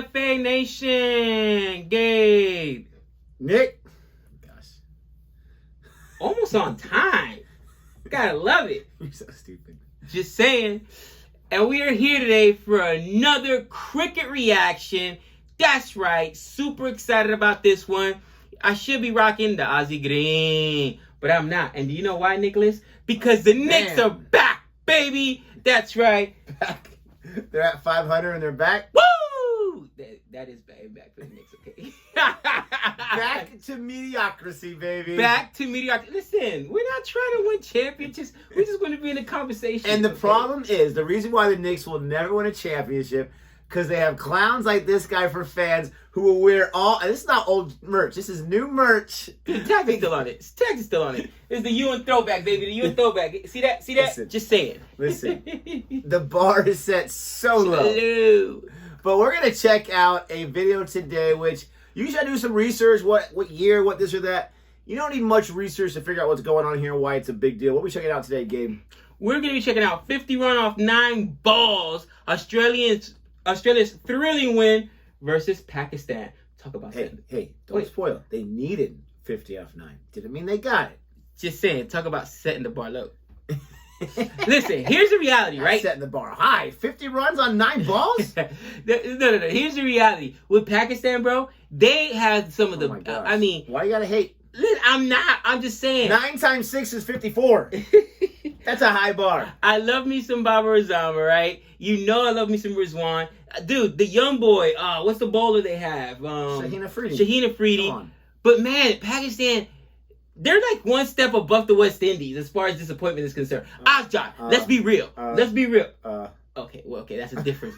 PFA Nation, Gabe. Nick. Gosh. Almost on time. Gotta love it. You're so stupid. Just saying. And we are here today for another cricket reaction. That's right. Super excited about this one. I should be rocking the Aussie green, but I'm not. And do you know why, Nicholas? Because the Knicks are back, baby. That's right. Back. They're at 500 and they're back. Woo! That is back for the Knicks, okay? Back to mediocrity, baby. Back to mediocrity. Listen, we're not trying to win championships. We're just going to be in a conversation. And the problem is, the reason why the Knicks will never win a championship, because they have clowns like this guy for fans who will wear all... And this is not old merch. This is new merch. The tag is still on it. The tag is still on it. It's the Ewan throwback, baby. The Ewan throwback. See that? See that? Listen, just saying. Listen. The bar is set so low. Hello. But we're going to check out a video today, which usually I do some research, what year, what this or that. You don't need much research to figure out what's going on here, why it's a big deal. What are we checking out today, Gabe? We're going to be checking out 50 run off 9 balls. Australia's thrilling win versus Pakistan. Talk about that. Hey, don't spoil. They needed 50 off 9. Didn't mean they got it. Just saying, talk about setting the bar low. Listen, here's the reality, right? Setting the bar high. 50 runs on 9 balls? No. Here's the reality. With Pakistan, bro, they had some of the... my gosh. I mean... Why you gotta hate? I'm not. I'm just saying. 9 times 6 is 54. That's a high bar. I love me some Babar Azam, right? You know I love me some Rizwan. Dude, the young boy, what's the bowler they have? Shaheen Afridi. Shaheen Afridi. But man, Pakistan... They're like one step above the West Indies as far as disappointment is concerned. Ajay, let's be real. Let's be real. Okay, that's a different.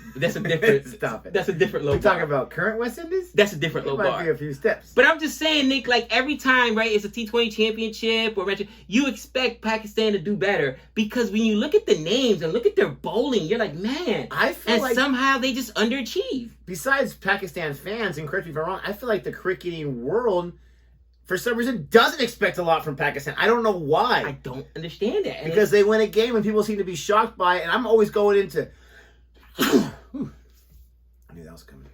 Stop it. That's a different low bar. We're talking about current West Indies? That's a different low bar. Might be a few steps. But I'm just saying, Nick, like every time, right, it's a T20 championship or you expect Pakistan to do better because when you look at the names and look at their bowling, you're like, man. I feel like somehow they just underachieve. Besides Pakistan fans, and correct me if I'm wrong, I feel like the cricketing world, for some reason, doesn't expect a lot from Pakistan. I don't know why. I don't understand that. Because they win a game and people seem to be shocked by it. And I'm always going into... I knew that was coming.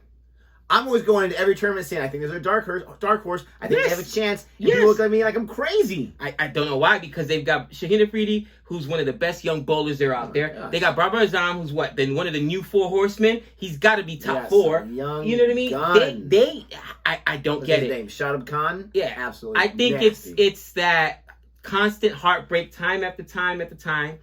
I'm always going into every tournament saying, I think there's a dark horse. I think they have a chance. And people look at me like I'm crazy. I don't know why, because they've got Shaheen Afridi, who's one of the best young bowlers there out there. Gosh. They got Babar Azam, who's then one of the new 4 horsemen. He's got to be top 4. Young you know what I mean? Gun. I don't get it. What's his name? Shadab Khan? Yeah, absolutely. I think it's that constant heartbreak, time after time after time.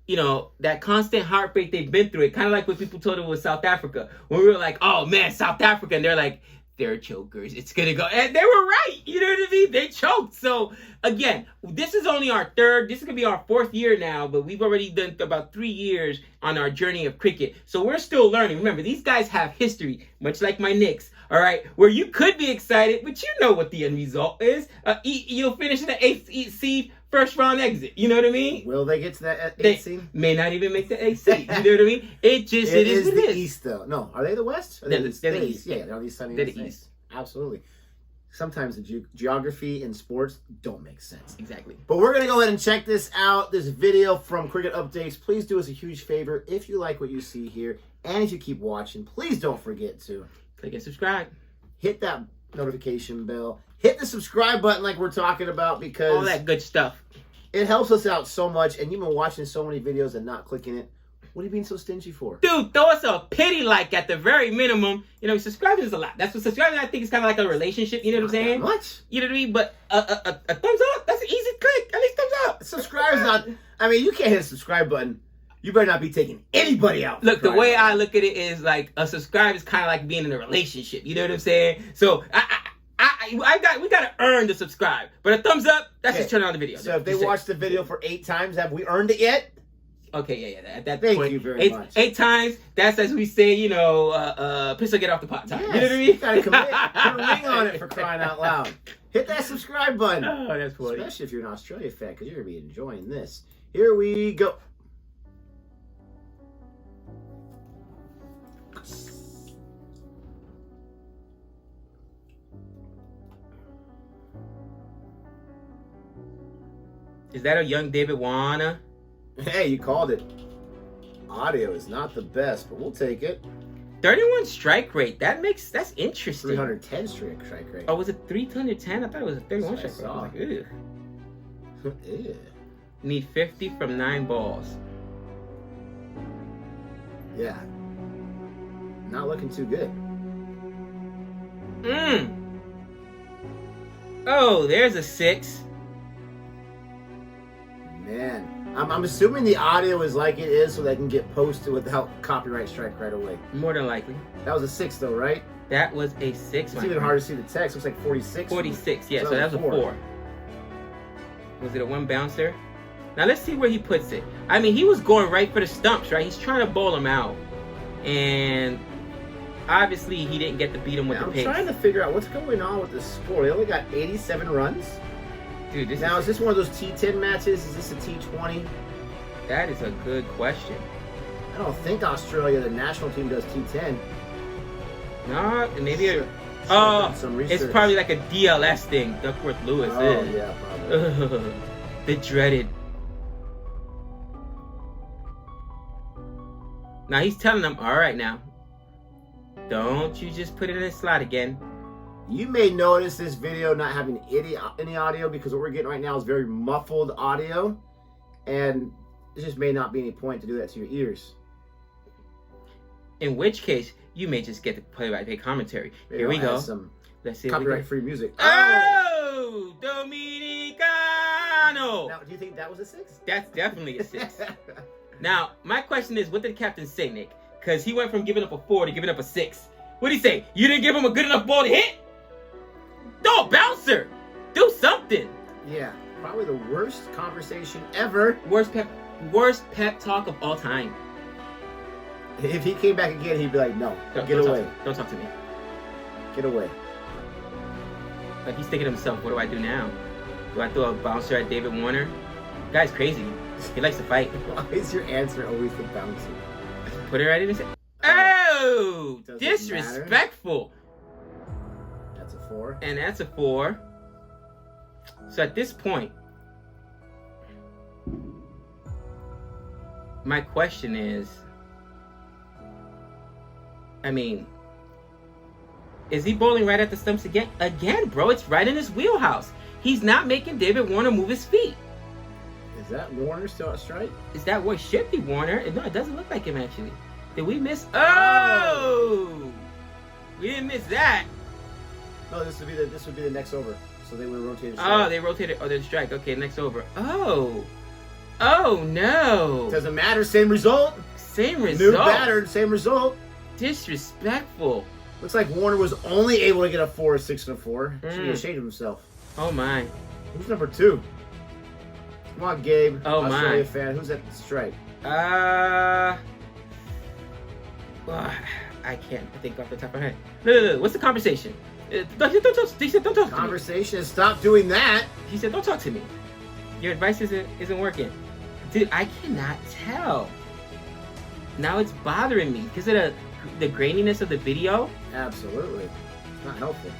You know, that constant heartbreak they've been through it. Kind of like what people told us with South Africa. When we were like, oh man, South Africa. And they're like, they're chokers. It's going to go. And they were right. You know what I mean? They choked. So, again, this is only our 3rd. This is going to be our 4th year now. But we've already done about 3 years on our journey of cricket. So, we're still learning. Remember, these guys have history, much like my Knicks. All right? Where you could be excited, but you know what the end result is. You'll finish in the 8th seed. First round exit, you know what I mean? Will they get to that 8th seed? May not even make the 8th seed, you know what I mean? It is what it is. East, though. No, are they the West? They're the East. Yeah, they're on the East. They're the East. Absolutely. Sometimes the geography in sports don't make sense. Exactly. But we're going to go ahead and check this out, this video from Cricket Updates. Please do us a huge favor if you like what you see here, and if you keep watching, please don't forget to click and subscribe. Hit that notification bell. Hit the subscribe button like we're talking about, because all that good stuff. It helps us out so much, and you've been watching so many videos and not clicking it. What are you being so stingy for? Dude, throw us a pity like at the very minimum. You know, subscribing is a lot. That's what subscribing, I think, is kind of like a relationship. You know what I'm saying? Not much. You know what I mean? But a thumbs up, that's an easy click. At least thumbs up. Subscribe is not... I mean, you can't hit a subscribe button. You better not be taking anybody out. Look, the way I look at it is like a subscribe is kind of like being in a relationship. You know what I'm saying? So, we gotta earn the subscribe, but a thumbs up, that's just turning on the video. So if they watch the video for 8 times, have we earned it yet? Okay, yeah. At that point, thank you very much. 8 times. That's as we say, you know, pistol get off the pot time. Yes, you know what I mean? You gotta commit. Put a ring on it for crying out loud. Hit that subscribe button. Oh, that's funny. Especially if you're an Australia fan, because you're gonna be enjoying this. Here we go. Is that a young David Warner? Hey, you called it. Audio is not the best, but we'll take it. 31 strike rate. That's interesting. 310 strike rate. Oh, was it 310? I thought it was a 31 That's strike what I rate. I was like, ew. Ew. Need 50 from 9 balls. Yeah. Not looking too good. Oh, there's a 6. Man. I'm assuming the audio is like it is so they can get posted without copyright strike right away. More than likely. That was a 6 though, right? That was a 6. It's even hard to see the text. Looks like 46. 46, yeah, so that was a 4. Was it a 1 bouncer? Now let's see where he puts it. I mean, he was going right for the stumps, right? He's trying to bowl him out. And obviously he didn't get to beat him with the pace. I'm trying to figure out what's going on with this score. They only got 87 runs. Dude, is this one of those T10 matches? Is this a T20? That is a good question. I don't think Australia, the national team, does T10. No, maybe some research. It's probably like a DLS thing. Duckworth Lewis is. Yeah, probably. The dreaded. Now he's telling them, all right now, don't you just put it in the slot again. You may notice this video not having any audio because what we're getting right now is very muffled audio. And there just may not be any point to do that to your ears. In which case, you may just get the play-by-play commentary. Maybe Here we I'll go. add some Let's see. copyright-free music. Oh! Dominicano! Now, do you think that was a 6? That's definitely a 6. Now, my question is, what did the captain say, Nick? Because he went from giving up a 4 to giving up a 6. What did he say? You didn't give him a good enough ball to hit? No, bouncer! Do something! Yeah, probably the worst conversation ever. Worst pep talk of all time. If he came back again, he'd be like, no, get away. Don't talk to me. Get away. Like, he's thinking to himself, what do I do now? Do I throw a bouncer at David Warner? Guy's crazy. He likes to fight. Why is your answer always the bouncer? Put it right in his head. Oh! Doesn't Disrespectful. That's a 4. And that's a 4. So at this point, my question is, I mean, is he bowling right at the stumps again? Again, bro, it's right in his wheelhouse. He's not making David Warner move his feet. Is that Warner still at strike? Is that what should be Warner? No, it doesn't look like him, actually. Did we miss? Oh! We didn't miss that. No, this would be the next over. So they would rotate. Oh, they rotated. Oh, they're strike. Okay, next over. Oh. Oh, no. Doesn't matter. Same result. Same result. New pattern. Same result. Disrespectful. Looks like Warner was only able to get a 4, 6, and a 4. Should be ashamed of himself. Oh, my. Who's number 2? Come on, Gabe. Oh, Australia my. fan. Who's at strike? Well, I can't think off the top of my head. No. What's the conversation? Don't talk to me. Conversation is stop doing that. He said, don't talk to me. Your advice isn't working. Dude, I cannot tell. Now it's bothering me because of the graininess of the video. Absolutely. It's not helpful.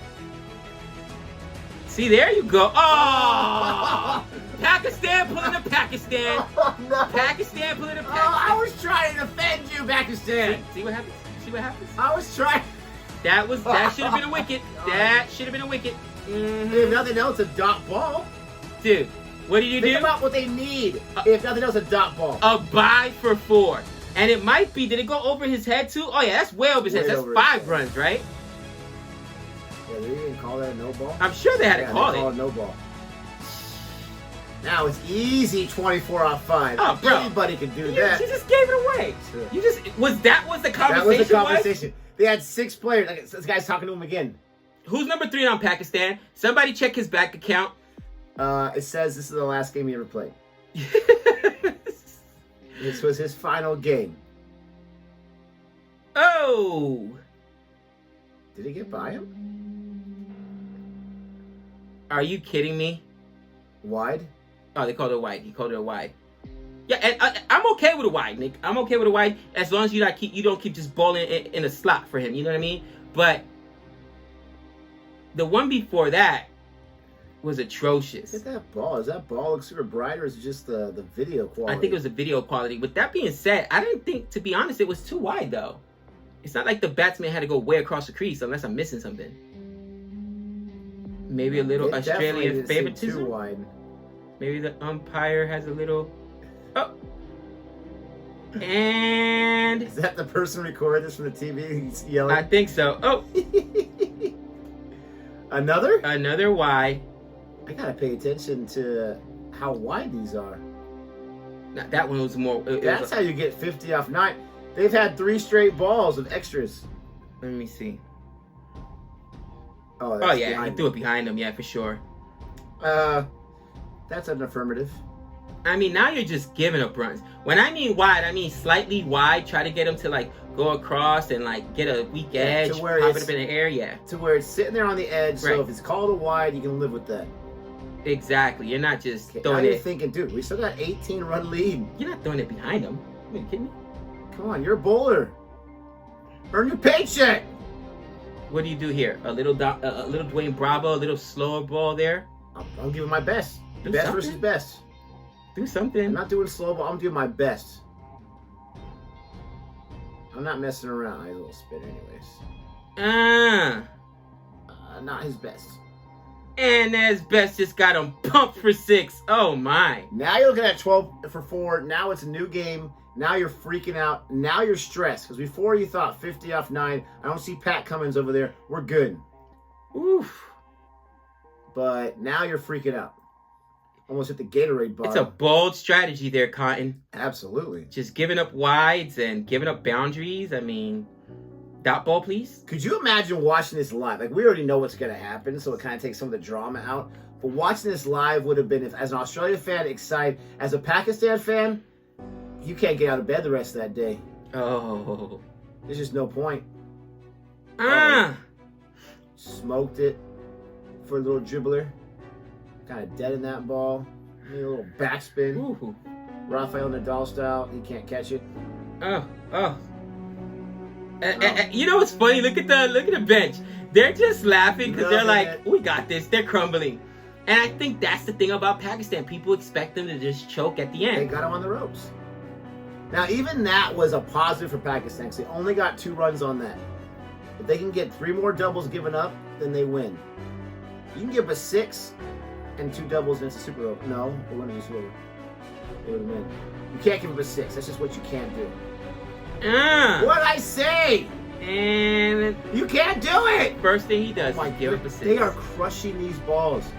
See, there you go. Oh! Pakistan pulling a Pakistan. Oh, no. Pakistan pulling a Pakistan. Oh, I was trying to defend you, Pakistan. See what happens? See what happens? I was trying. That should have been a wicket. That should have been a wicket. Mm-hmm. If nothing else, a dot ball. Dude, what do you do? Think about what they need. If nothing else, a dot ball. A bye for 4. And it might be, did it go over his head too? Oh yeah, that's way over his head. That's 5 runs, right? Yeah, they didn't call that a no ball. I'm sure they had to call it. it. No ball. Now it's easy 24 off 5. Oh, bro. Anybody can do that. You just gave it away. Sure. Was the conversation? That was the conversation. They had 6 players. Like, this guy's talking to him again. Who's number 3 on Pakistan? Somebody check his bank account. It says this is the last game he ever played. This was his final game. Oh. Did he get by him? Are you kidding me? Wide? Oh, they called it a wide. He called it a wide. Yeah, and I'm okay with a wide, Nick. I'm okay with a wide as long as you don't keep just balling in a slot for him. You know what I mean? But the one before that was atrocious. Look at that ball. Does that ball look super bright, or is it just the video quality? I think it was the video quality. With that being said, I didn't think, to be honest, it was too wide though. It's not like the batsman had to go way across the crease, unless I'm missing something. Maybe a little Australian favoritism. Too wide. Maybe the umpire has a little. Oh. And is that the person recording this from the TV? He's yelling. I think so. Oh. Another wide. I gotta pay attention to how wide these are. Now, that one was more. That's how you get 50 off 9. They've had 3 straight balls of extras. Let me see. Oh yeah, he threw it behind him. Yeah, for sure. That's an affirmative. I mean, now you're just giving up runs. When I mean wide, I mean slightly wide. Try to get him to like go across and like get a weak edge, to where pop it up in the air. Yeah, to where it's sitting there on the edge. Right. So if it's called a wide, you can live with that. Exactly. You're not just Now throwing you're it. thinking, dude, we still got 18-run lead. You're not throwing it behind him. Are you kidding me? Come on, you're a bowler. Earn your paycheck. What do you do here? A little Dwayne Bravo, a little slower ball there. I'm giving my best. Do Best something. versus best. Do I'm something. not doing slow ball. I'm doing my best. I'm not messing around. He's a little spit anyways. Not his best. And as best just got him pumped for 6. Oh my. Now you're looking at 12 for 4. Now it's a new game. Now you're freaking out. Now you're stressed. Because before you thought 50 off 9. I don't see Pat Cummins over there. We're good. Oof. But now you're freaking out. Almost hit the Gatorade bar. It's a bold strategy there, Cotton. Absolutely. Just giving up wides and giving up boundaries. I mean, dot ball, please. Could you imagine watching this live? Like, we already know what's going to happen, so it kind of takes some of the drama out. But watching this live would have been, if, as an Australia fan, excited. As a Pakistan fan, you can't get out of bed the rest of that day. Oh. There's just no point. Smoked it for a little dribbler. Kind of dead in that ball. Maybe a little backspin. Ooh. Rafael Nadal style. He can't catch it. You know what's funny? Look at the bench. They're just laughing because they're Loving like, it. we got this. They're crumbling. And I think that's the thing about Pakistan. People expect them to just choke at the They end. got him on the ropes. Now, even that was a positive for Pakistan because they only got 2 runs on that. If they can get 3 more doubles given up, then they win. You can give a 6 and 2 doubles and it's a Super Bowl. No, it wouldn't be Super Bowl. They would have win. You can't give up a 6. That's just what you can't do. What'd I say? And You can't do it! first thing he does Oh my is give up a goodness, 6. they are crushing these balls.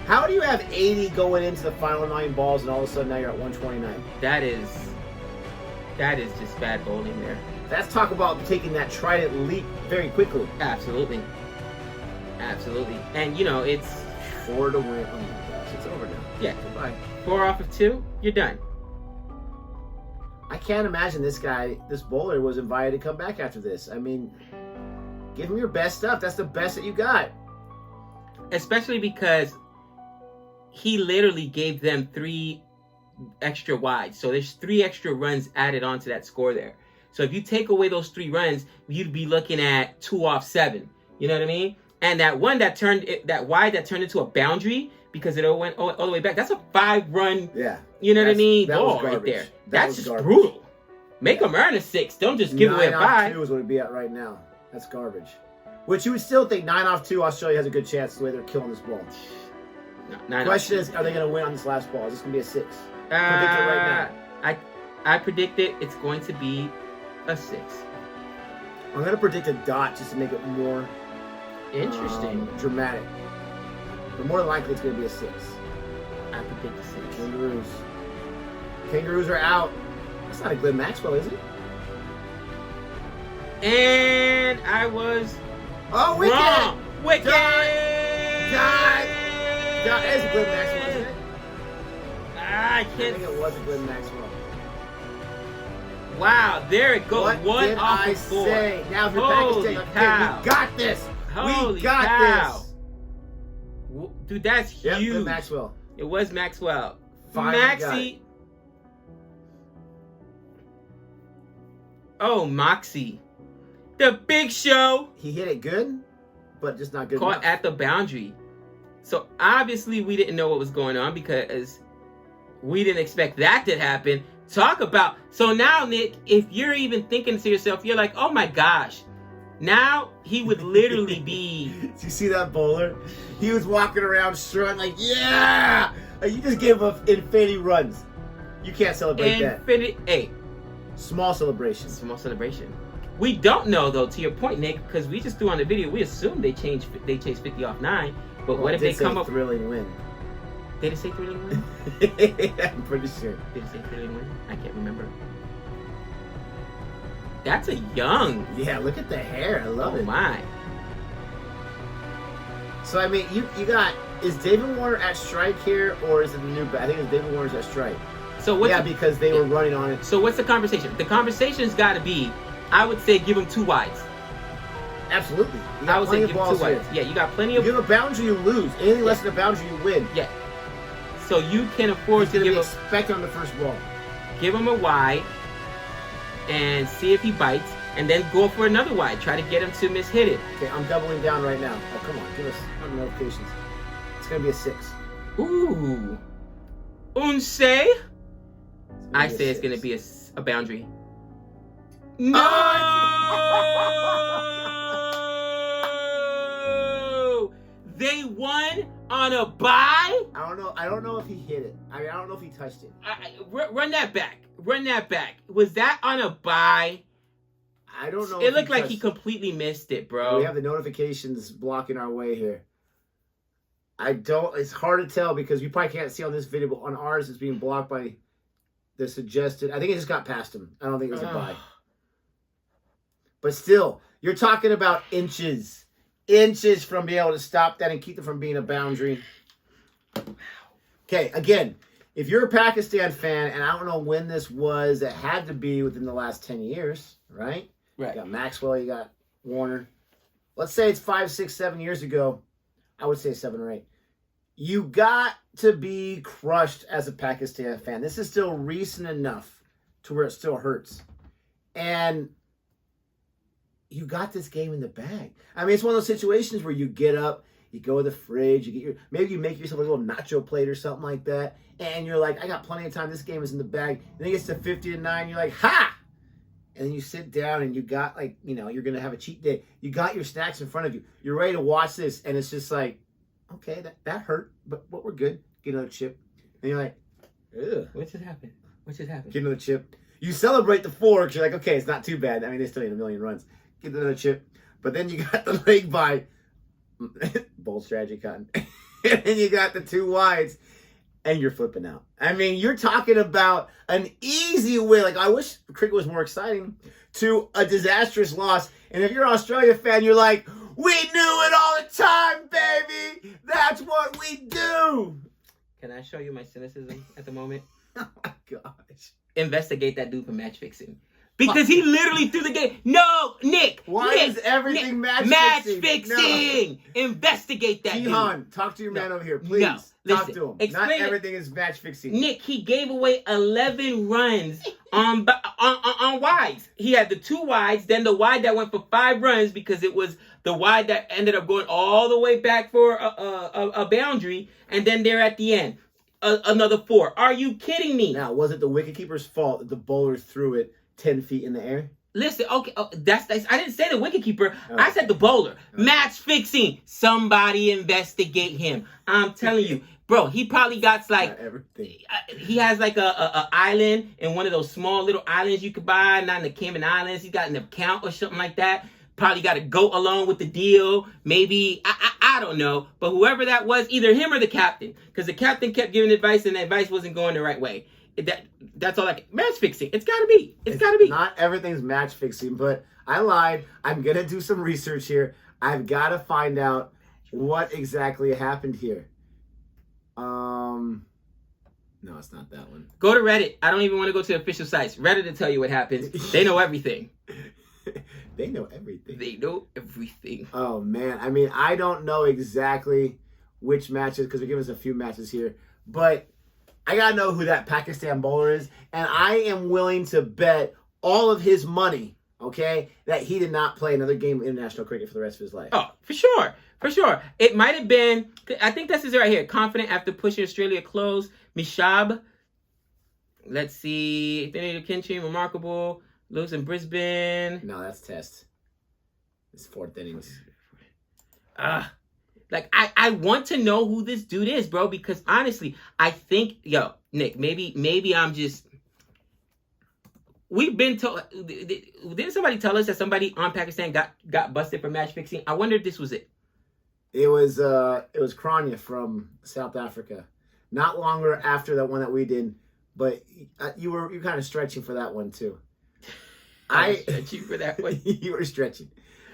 How do you have 80 going into the final 9 balls and all of a sudden now you're at 129? That is just bad bowling there. Let's talk about taking that trident leap very quickly. Absolutely. And, you know, it's 4 to win. Oh my gosh, it's over now. Yeah. Goodbye. 4 off of 2, you're done. I can't imagine this bowler was invited to come back after this. I mean, give him your best stuff. That's the best that you got. Especially because he literally gave them 3 extra wides. So there's 3 extra runs added onto that score there. So if you take away those 3 runs, you'd be looking at 2 off 7. You know what I mean? And that one that wide that turned into a boundary because it all went all the way back. That's a 5-run. Yeah. You know what I mean? That was Ball right garbage. there. That That's was just garbage. brutal. Make them earn a 6. Don't just give away a 9 off 5. 2 is what it'd be at right now. That's garbage. Which you would still think 9 off 2, Australia has a good chance the way they're killing this ball. No, The question is, are they going to win on this last ball? Is this going to be a 6? Predict it right now. I predict it's going to be a 6. I'm going to predict a dot just to make it more Interesting. dramatic. But more than likely, it's going to be a 6. I predict a 6. Kangaroos. Kangaroos are out. That's not a Glenn Maxwell, is it? And I was Oh, wicked! wrong. Wicked! Dot! It's a Glenn Maxwell, isn't it? I I can't. think it was a Glenn Maxwell. Wow, there it goes. What 1 did off I of 4. say? Now, if you're Holy Pakistan, cow. okay, we got this. Holy we got cow. this. Dude, that's Yep, huge. Glenn Maxwell. It was Maxwell. Finally got Maxie. Oh, Moxie. The Big Show He hit it good, but just not good caught enough. at the boundary. So obviously we didn't know what was going on because we didn't expect that to happen. Talk about. So now, Nick, if you're even thinking to yourself, you're like, oh my gosh. Now he would literally be. Did you see that bowler? He was walking around strutting like, yeah! Like, you just gave up infinity runs. You can't celebrate that. Hey. Small celebration. Small celebration. We don't know, though, to your point, Nick, because we just threw on the video. We assume they changed 50 off 9. But what if they come up... thrilling win. Did it say thrilling win? I'm pretty sure. Did it say thrilling win? I can't remember. That's a young. Yeah, look at the hair. I love it. Oh, my. So, I mean, you got... Is David Warner at strike here, or is it the new... I think it's David Warner's at strike. So what's because they were running on it. So what's the conversation? The conversation's got to be, I would say, give them 2 wides. Absolutely. I would say give them 2 wides. Yeah, you got plenty of... You have a boundary, you lose. Anything less than a boundary, you win. Yeah. So you can afford to give him... expect on the first ball. Give him a wide and see if he bites, and then go for another wide. Try to get him to mishit it. Okay, I'm doubling down right now. Oh, come on. Give us notifications. It's going to be a 6. Ooh. Unse? I say it's going to be a boundary. No! They won on a bye? I don't know if he hit it. I mean, I don't know if he touched it. Run that back. Run that back. Was that on a bye? I don't know. It looked like he completely missed it, bro. We have the notifications blocking our way here. It's hard to tell because you probably can't see on this video, but on ours it's being blocked by the suggested. I think it just got past him. I don't think it was a bye. But still, you're talking about inches. Inches from being able to stop that and keep it from being a boundary. Okay, again, if you're a Pakistan fan, and I don't know when this was, it had to be within the last 10 years, right? Right. You got Maxwell, you got Warner. Let's say it's 5, 6, 7 years ago. I would say 7 or 8. You got to be crushed as a Pakistan fan. This is still recent enough to where it still hurts. And you got this game in the bag. I mean, it's one of those situations where you get up, you go to the fridge, maybe you make yourself a little nacho plate or something like that, and you're like, I got plenty of time. This game is in the bag. And then it gets to 50-9. You're like, ha! And then you sit down and you got you're going to have a cheat day. You got your snacks in front of you. You're ready to watch this. And it's just like, okay, that hurt, but we're good. Get another chip. And you're like, ugh. What just happened? Get another chip. You celebrate the 4 because you're like, okay, it's not too bad. I mean, they still need a million runs. Get another chip. But then you got the leg by bold strategy, Cotton. And then you got the 2 wides. And you're flipping out. I mean, you're talking about an easy win. Like, I wish cricket was more exciting, to a disastrous loss. And if you're an Australia fan, you're like, we knew it all the time, baby. That's what we do. Can I show you my cynicism at the moment? Oh, my gosh. Investigate that dude for match fixing. Because he literally threw the game. No, Nick. Why is everything match fixing? No. Investigate that dude. Talk to your man over here, please. No. Talk to him. Not everything is match fixing. Nick, he gave away 11 runs on wides. He had the 2 wides, then the wide that went for 5 runs because it was the wide that ended up going all the way back for a boundary, and then there at the end, another 4. Are you kidding me? Now, was it the wicketkeeper's fault that the bowler threw it 10 feet in the air? Listen, okay, that's I didn't say the wicketkeeper. I said the bowler. Match fixing. Somebody investigate him. I'm telling you, bro. He probably got like everything. He has like a island in one of those small little islands you could buy, not in the Cayman Islands. He got an account or something like that. Probably got to go along with the deal. Maybe I don't know. But whoever that was, either him or the captain, because the captain kept giving advice and the advice wasn't going the right way. That's all match fixing. It's gotta be. It's gotta be. Not everything's match fixing, but I lied. I'm gonna do some research here. I've gotta find out what exactly happened here. No, it's not that one. Go to Reddit. I don't even want to go to the official sites. Reddit will tell you what happens. They know everything. They know everything. They know everything. Oh man. I mean, I don't know exactly which matches because they're giving us a few matches here, but I got to know who that Pakistan bowler is, and I am willing to bet all of his money, okay, that he did not play another game of international cricket for the rest of his life. Oh, for sure. For sure. It might have been, I think this is right here, confident after pushing Australia close, Mishab. Let's see. Infinity Kinchi, remarkable. Lose in Brisbane. No, that's Test. It's 4th innings. Like, I want to know who this dude is, bro, because honestly, I think, Nick, maybe I'm just... We've been told... Didn't somebody tell us that somebody on Pakistan got busted for match fixing? I wonder if this was it. It was Kranya from South Africa. Not longer after that one that we did, but you were kind of stretching for that one too. I stretching for that one. You were stretching.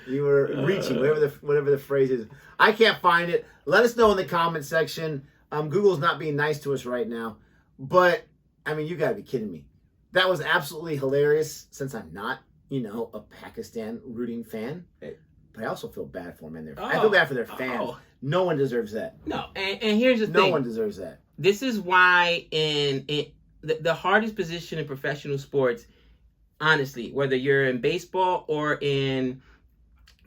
You were reaching, whatever the phrase is. I can't find it. Let us know in the comment section. Google's not being nice to us right now, but I mean, you got to be kidding me. That was absolutely hilarious. Since I'm not, a Pakistan rooting fan, but I also feel bad for them and I feel bad for their fans. No one deserves that. No, and here's the thing. No one deserves that. This is why in the hardest position in professional sports, honestly, whether you're in baseball or in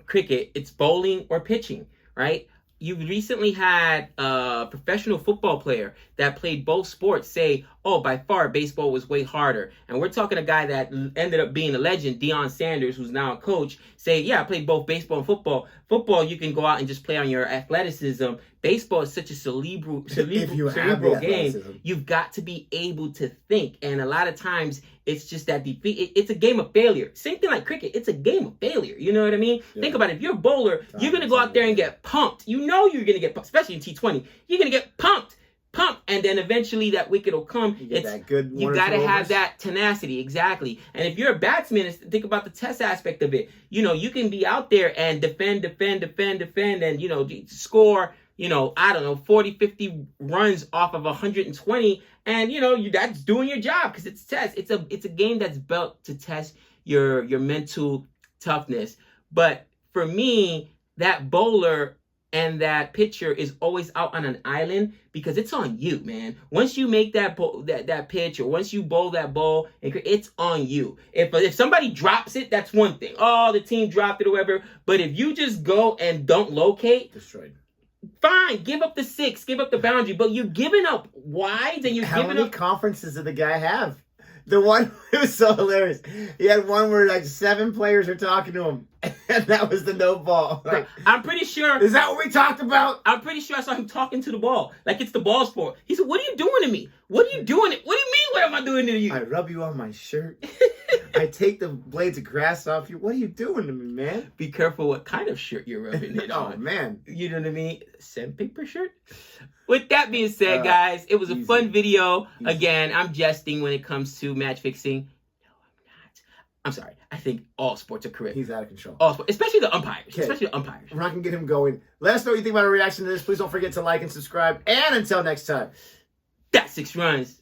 cricket, it's bowling or pitching, right? You recently had a professional football player that played both sports say, oh, by far, baseball was way harder. And we're talking a guy that ended up being a legend, Deion Sanders, who's now a coach, say, yeah, I played both baseball and football. Football, you can go out and just play on your athleticism. Baseball is such a cerebral game. You've got to be able to think. And a lot of times, it's just that defeat. It's a game of failure. Same thing like cricket. It's a game of failure. You know what I mean? Yeah. Think about it. If you're a bowler, you're going to go out there and get pumped. You know you're going to get pumped, especially in T20. You're going to get pumped. And then eventually that wicket will come. You got to have that tenacity. Exactly. And if you're a batsman, think about the test aspect of it. You can be out there and defend, and, score, 40, 50 runs off of 120. And, that's doing your job because it's test. It's a game that's built to test your mental toughness. But for me, that bowler and that pitcher is always out on an island because it's on you, man. Once you make that pitch or once you bowl that ball, it's on you. If somebody drops it, that's one thing. Oh, the team dropped it or whatever. But if you just go and don't locate, destroyed. Fine, give up the 6, give up the boundary, but you're giving up wides and How many conferences did the guy have? The one, it was so hilarious. He had one where like 7 players were talking to him, and that was the no ball. Like, I'm pretty sure. Is that what we talked about? I'm pretty sure I saw him talking to the ball. Like it's the ball sport. He said, what are you doing to me? What are you doing? What do you mean, what am I doing to you? I rub you on my shirt. I take the blades of grass off you. What are you doing to me, man? Be careful what kind of shirt you're rubbing it on. Oh, man. You know what I mean? Sandpaper shirt? With that being said, guys, it was a fun video. Again, I'm jesting when it comes to match fixing. No, I'm not. I'm sorry. I think all sports are correct. He's out of control. All sports, especially the umpires. Okay. Especially the umpires. We're not going to get him going. Let us know what you think about our reaction to this. Please don't forget to like and subscribe. And until next time. That's 6 runs.